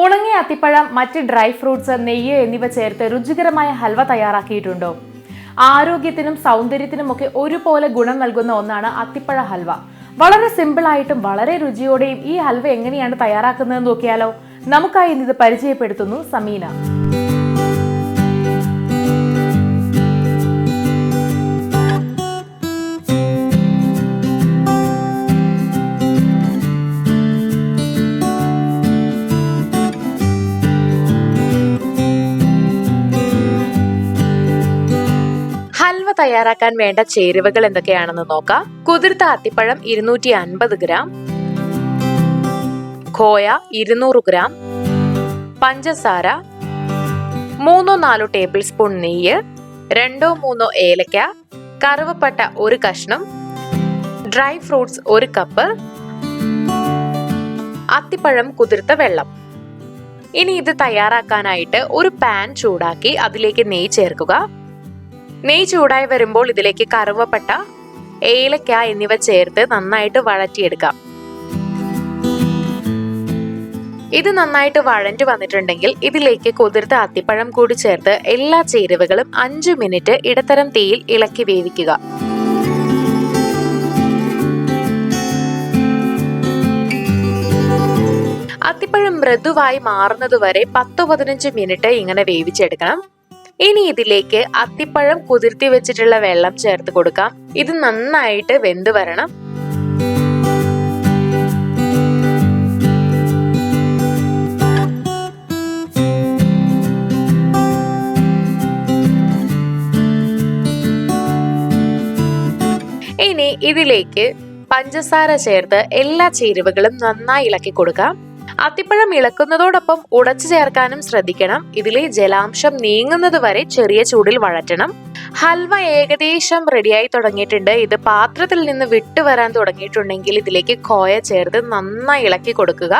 ഉണങ്ങിയ അത്തിപ്പഴം, മറ്റ് dry fruits, നെയ്യ് എന്നിവ ചേർത്ത് രുചികരമായ ഹൽവ തയ്യാറാക്കിയിട്ടുണ്ടോ? ആരോഗ്യത്തിനും സൗന്ദര്യത്തിനുമൊക്കെ ഒരുപോലെ ഗുണം നൽകുന്ന ഒന്നാണ് അത്തിപ്പഴ ഹൽവ. വളരെ സിമ്പിളായിട്ടും വളരെ രുചിയോടെയും ഈ ഹൽവ എങ്ങനെയാണ് തയ്യാറാക്കുന്നതെന്ന് നോക്കിയാലോ? നമുക്കായി ഇന്ന് ഇത് പരിചയപ്പെടുത്തുന്നു സമീന. ഹൽവ തയ്യാറാക്കാൻ വേണ്ട ചേരുവകൾ എന്തൊക്കെയാണെന്ന് നോക്കാം. കുതിർത്ത അത്തിപ്പഴം 250 ഗ്രാം, ഖോയ 200 ഗ്രാം, പഞ്ചസാര, 3-4 ടേബിൾ സ്പൂൺ നെയ്യ്, 2-3 ഏലക്ക, കറുവപ്പട്ട 1 കഷ്ണം, ഡ്രൈ ഫ്രൂട്ട്സ് 1 കപ്പ്, അത്തിപ്പഴം കുതിർത്ത വെള്ളം. ഇനി ഇത് തയ്യാറാക്കാനായിട്ട് ഒരു പാൻ ചൂടാക്കി അതിലേക്ക് നെയ്യ് ചേർക്കുക. നെയ്യ് ചൂടായി വരുമ്പോൾ ഇതിലേക്ക് കറുവപ്പട്ട, ഏലക്ക എന്നിവ ചേർത്ത് നന്നായിട്ട് വഴറ്റിയെടുക്കാം. ഇത് നന്നായിട്ട് വഴഞ്ഞു വന്നിട്ടുണ്ടെങ്കിൽ ഇതിലേക്ക് കുതിർത്ത അത്തിപ്പഴം കൂടി ചേർത്ത് എല്ലാ ചേരുവകളും 5 മിനിറ്റ് ഇടത്തരം തീയിൽ ഇളക്കി വേവിക്കുക. അത്തിപ്പഴം മൃദുവായി മാറുന്നതുവരെ 10-15 മിനിറ്റ് ഇങ്ങനെ വേവിച്ചെടുക്കണം. ഇനി ഇതിലേക്ക് അത്തിപ്പഴം കുതിർത്തി വെച്ചിട്ടുള്ള വെള്ളം ചേർത്ത് കൊടുക്കാം. ഇത് നന്നായിട്ട് വെന്ത് വരണം. ഇനി ഇതിലേക്ക് പഞ്ചസാര ചേർത്ത് എല്ലാ ചേരുവകളും നന്നായി ഇളക്കി കൊടുക്കാം. അത്തിപ്പഴം ഇളക്കുന്നതോടൊപ്പം ഉടച്ചു ചേർക്കാനും ശ്രദ്ധിക്കണം. ഇതിലെ ജലാംശം നീങ്ങുന്നത് വരെ ചെറിയ ചൂടിൽ വഴറ്റണം. ഹൽവ ഏകദേശം റെഡിയായി തുടങ്ങിയിട്ടുണ്ട്. ഇത് പാത്രത്തിൽ നിന്ന് വിട്ടുവരാൻ തുടങ്ങിയിട്ടുണ്ടെങ്കിൽ ഇതിലേക്ക് ഖോയ ചേർത്ത് നന്നായി ഇളക്കി കൊടുക്കുക.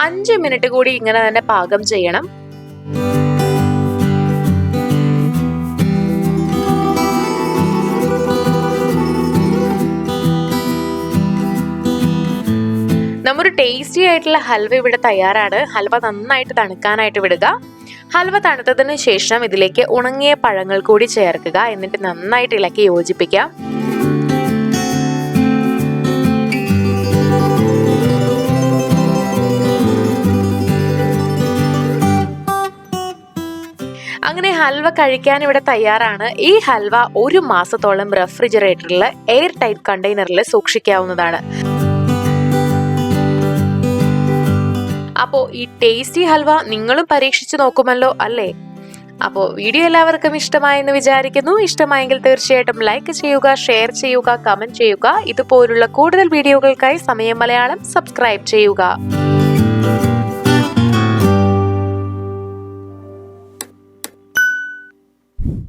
അഞ്ച് മിനിറ്റ് കൂടി ഇങ്ങനെ തന്നെ പാകം ചെയ്യണം. നമ്മുടെ ടേസ്റ്റി ആയിട്ടുള്ള ഹൽവ ഇവിടെ തയ്യാറാണ്. ഹൽവ നന്നായിട്ട് തണുക്കാനായിട്ട് വിടുക. ഹൽവ തണുത്തതിന് ശേഷം ഇതിലേക്ക് ഉണങ്ങിയ പഴങ്ങൾ കൂടി ചേർക്കുക. എന്നിട്ട് നന്നായിട്ട് ഇളക്കി യോജിപ്പിക്കാം. അങ്ങനെ ഹൽവ കഴിക്കാൻ ഇവിടെ തയ്യാറാണ്. ഈ ഹൽവ 1 മാസത്തോളം റെഫ്രിജറേറ്ററിൽ എയർ ടൈറ്റ് കണ്ടെയ്നറിൽ സൂക്ഷിക്കാവുന്നതാണ്. അപ്പോൾ ഈ ടേസ്റ്റി ഹൽവ നിങ്ങളും പരീക്ഷിച്ചു നോക്കുമല്ലോ അല്ലേ? അപ്പോൾ വീഡിയോ എല്ലാവർക്കും ഇഷ്ടമായെന്ന് വിചാരിക്കുന്നു. ഇഷ്ടമായെങ്കിൽ തീർച്ചയായിട്ടും ലൈക്ക് ചെയ്യുക, ഷെയർ ചെയ്യുക, കമന്റ് ചെയ്യുക. ഇതുപോലുള്ള കൂടുതൽ വീഡിയോകൾക്കായി സമയം മലയാളം സബ്സ്ക്രൈബ് ചെയ്യുക.